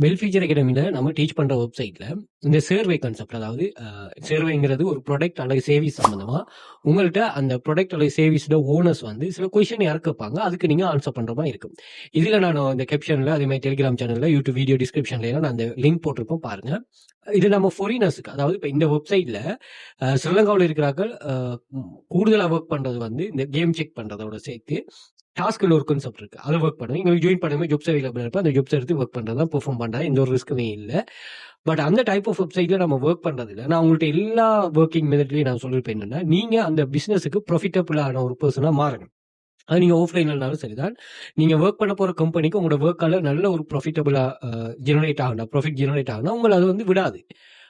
Well feature அகாடமில நம்ம teach பண்ற வெப்சைட்ல இந்த சர்வே கான்செப்ட், அதாவது சர்வேங்கிறது ஒரு ப்ராடக்ட் அல்லது சர்வீஸ் சம்பந்தமா உங்கள்கிட்ட அந்த ப்ராடக்ட் அல்லது சர்வீஸோட ஓனர்ஸ் வந்து சில கொஸ்டின் யாருக்கு வைப்பாங்க, அதுக்கு நீங்க ஆன்சர் பண்ற மாதிரி இருக்கும். இதுல நான் இந்த கேப்ஷன்ல அதே மாதிரி டெலிகிராம் சேனல்ல யூடியூப் வீடியோ டிஸ்கிரிப்ஷன்ல நான் அந்த லிங்க் போட்டிருப்போம் பாருங்க. இது நம்ம ஃபாரினர்ஸுக்கு, அதாவது இப்போ இந்த வெப்சைட்ல ஸ்ரீலங்காவில் இருக்கிறார்கள் கூடுதலாக ஒர்க் பண்றது வந்து இந்த கேம் செக் பண்றதோட சேர்த்து டாஸ்க்ல ஒரு கான்செப்ட் இருக்கு, அதை ஒர்க் பண்ணுங்க. இங்க ஜாயின் பண்ணும்போது ஜாப்ஸ் அவைலபிள் இருப்பா, அந்த ஜாப்ஸ் எடுத்து ஒர்க் பண்றதா பெர்ஃபார்ம் பண்றதா எந்த ஒரு ரிஸ்க்குமே இல்லை. பட் அந்த டைப் ஆஃப் வெப்சைட்ல நம்ம ஒர்க் பண்றது இல்லை. நான் உங்கள்கிட்ட எல்லா ஒர்க்கிங் மெத்தட்லயும் நான் சொல்லிருப்பேன் என்னன்னா, நீங்க அந்த பிசினஸுக்கு ப்ராஃபிட்டபிளான ஒரு பர்சனா மாறணும். அது நீங்க ஆஃப்லைன்லனாலும் சரிதான். நீங்க ஒர்க் பண்ண போற கம்பெனிக்கு உங்களோட ஒர்க்கால நல்ல ஒரு ப்ராஃபிட்டபிளா ஜெனரேட் ஆகணும், ப்ராஃபிட் ஜெனரேட் ஆகணும், உங்களை அது வந்து விடாது.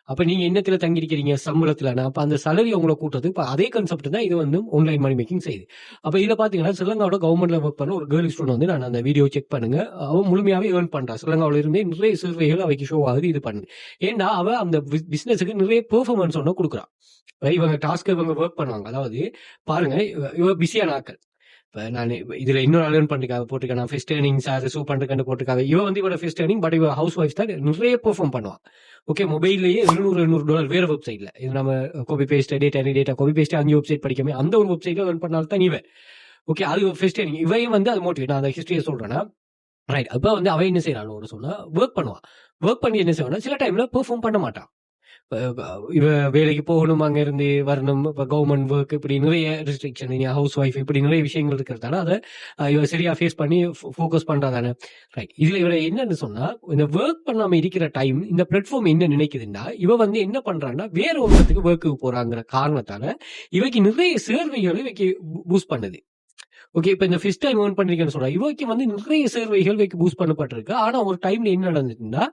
அப்ப நீங்க என்னத்துல தங்கியிருக்கிறீங்க, சம்பளத்துல, அப்ப அந்த சலரி உங்களை கூட்டுறது. இப்ப அதே கான்செப்ட் தான் இது வந்து ஆன்லைன் மணி மேக்கிங் செய்யுது. அப்ப இதுல பாத்தீங்கன்னா ஸ்ரீலங்காவோட கவர்மெண்ட்ல ஒர்க் பண்ண ஒரு கேர்ள் ஸ்டூடெண்ட் வந்து, நான் அந்த வீடியோ செக் பண்ணுங்க, அவ முழுமையாவே ஏர்ன் பண்றா. ஸ்ரீலங்காவில இருந்தே நிறைய சர்வேகள் அவைக்கு ஷோ ஆகுது, இது பண்ணுது. ஏன்னா அவ அந்த பிசினஸுக்கு நிறைய பெர்ஃபார்மன்ஸ் ஒன்று கொடுக்குறான். இவங்க டாஸ்க் இவங்க ஒர்க் பண்ணுவாங்க. அதாவது பாருங்க, இவ பிஸியான ஆக்கள். இப்ப நான் இதுல இன்னொரு லேர்ன் பண்றதுக்காக போட்டிருக்கேன், நான் ஃபர்ஸ்ட் ஏர்னிங்ஸ் அதை சூ பண்றதுக்கு போட்டிருக்காங்க. இவ வந்து இவட ஃபர்ஸ்ட் ஏர்னிங், பட் இவ ஹவுஸ் ஒய்ஃப் தான், நிறைய பெர்ஃபார்ம் பண்ணுவான். ஓகே, மொபைல்லேயே $700 வேற வெப்சைட்ல, இது நம்ம copy paste data copy paste 5 website படிக்கமே அந்த ஒரு வெப்சைட்ல ஏர்ன் பண்ணாலும் தான் இவன். ஓகே, அது ஃபர்ஸ்ட் ஏர்னிங். இவையும் வந்து அது மோட்டிவேட். நான் அந்த ஹிஸ்டரியை சொல்றேன்னா, ரைட். அப்ப வந்து அவன் என்ன செய்யறான்னு சொன்னா, ஒர்க் பண்ணுவான். ஒர்க் பண்ணி என்ன செய்வான்னா, சில டைம்ல பெர்ஃபார்ம் பண்ண மாட்டான். இவ வேலைக்கு போகணும், அங்க இருந்து வரணும், இப்ப கவர்மெண்ட் ஒர்க், இப்படி நிறைய ரெஸ்ட்ரிக்ஷன், ஹவுஸ் ஒய்ஃப், இப்படி நிறைய விஷயங்கள் இருக்கிறதால அதை இவ சரியா ஃபேஸ் பண்ணி ஃபோக்கஸ் பண்றதானே. ரைட். இதுல இவரை என்னன்னு சொன்னா, இந்த ஒர்க் பண்ணாம இருக்கிற டைம் இந்த பிளாட்ஃபார்ம் என்ன நினைக்குதுன்னா, இவ வந்து என்ன பண்றான்னா வேற ஒருத்துக்கு ஒர்க்குக்கு போறாங்கிற காரணத்தால இவைக்கு நிறைய சேர்வைகளை இவைக்கு பூஸ்ட் பண்ணுது. ஓகே, இப்ப இந்த ஃபர்ஸ்ட் டைம் ஏர்ன் பண்றீங்கன்னு சொல்றா, இவைக்கு வந்து நிறைய சேர்வைகள் இவைக்கு பூஸ்ட் பண்ணப்பட்டிருக்கு. ஆனா ஒரு டைம்ல என்ன நடந்துச்சுன்னா,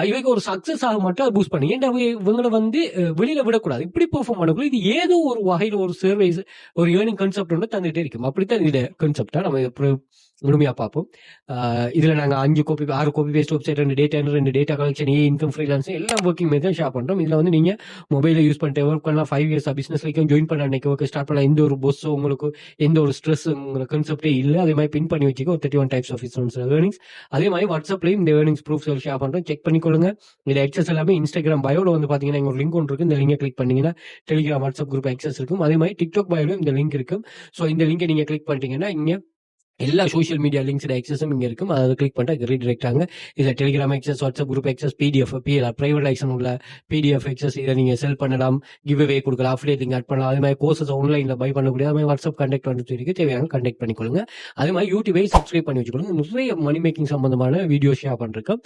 இவைக்கு ஒரு சக்சஸ் ஆக மட்டும் அது பூஸ்ட் பண்ணி, ஏன்டா இவங்களை வந்து வெளியில விடக்கூடாது, இப்படி பெர்ஃபார்ம் பண்ணக்கூடாது. இது ஏதோ ஒரு வகையில் ஒரு சர்வீஸ், ஒரு ஏர்னிங் கான்செப்ட் ஒன்று தந்துட்டே இருக்கும். அப்படித்தான் இந்த கான்செப்டா நம்ம முழுமையா பார்ப்போம். இதுல நாங்க 6 copy paste website, 2 data collection, income freelance, எல்லாம் ஒர்க்கிங் மெத்தட் ஷேர் பண்றோம். இதுல வந்து நீங்க மொபைல யூஸ் பண்ணிட்டு ஒர்க் பண்ணலாம். 5 இயர்ஸ் பிசினஸ் வரைக்கும் ஜாயின் பண்ண அன்னைக்கு ஒர்க் ஸ்டார்ட் பண்ணலாம். எந்த ஒரு பொஸ்ஸோ உங்களுக்கு எந்த ஒரு ஸ்ட்ரெஸ் கான்செப்டே இல்லை. அதே மாதிரி பின் பண்ணி வச்சுக்க ஒரு 31 டைப்ஸ் ஆஃப் ஏர்னிங்ஸ். அதே மாதிரி வாட்ஸ்அப்லயும் இந்த ஏர்னிங்ஸ் ப்ரூஃப் ஷேர் பண்றோம், செக் பண்ணிக்கொள்ளுங்க. இது எக்ஸஸ் எல்லாமே இன்ஸ்டாகிராம் பயோல வந்து பாத்தீங்கன்னா ஒரு லிங்க் ஒன்று இருக்கு, இந்த லிங்கை கிளிக் பண்ணீங்கன்னா டெலிகிராம் வாட்ஸ்அப் குரூப் எக்ஸஸ் இருக்கும். அதே மாதிரி டிக்டாக் பயோலயும் இந்த லிங்க் இருக்கும். ஸோ இந்த லிங்கை நீங்க கிளிக் பண்ணிட்டீங்கன்னா இங்க எல்லா சோஷியல் மீடியா லிங்க்ஸ் எக்ஸஸும் இங்க இருக்கும். அதை கிளிக் பண்ணிட்டு ரீடைரக்ட் ஆகுங்க. இதுல Telegram access, WhatsApp group access, PDF, private license உள்ள பிடிஎஃப் எக்ஸஸ், இதை நீங்க செல் பண்ணலாம், கிவ் அவே கொடுக்கலாம், அஃபிலியேட் லிங்க் ஆட் பண்ணலாம். அதே மாதிரி கோர்சஸ் ஆன்லைன்ல பை பண்ணக்கூடிய, அது மாதிரி வாட்ஸ்அப் கான்டாக்ட் வந்து தேவையான கான்டாக்ட் பண்ணிக்கொள்ளுங்க. அதே மாதிரி யூடியூபை சப்ஸ்கிரைப் பண்ணி வச்சுக்கொள்ளுங்க. நிறைய மணி மேக்கிங் சம்பந்தமான வீடியோ ஷேர் பண்றேன்.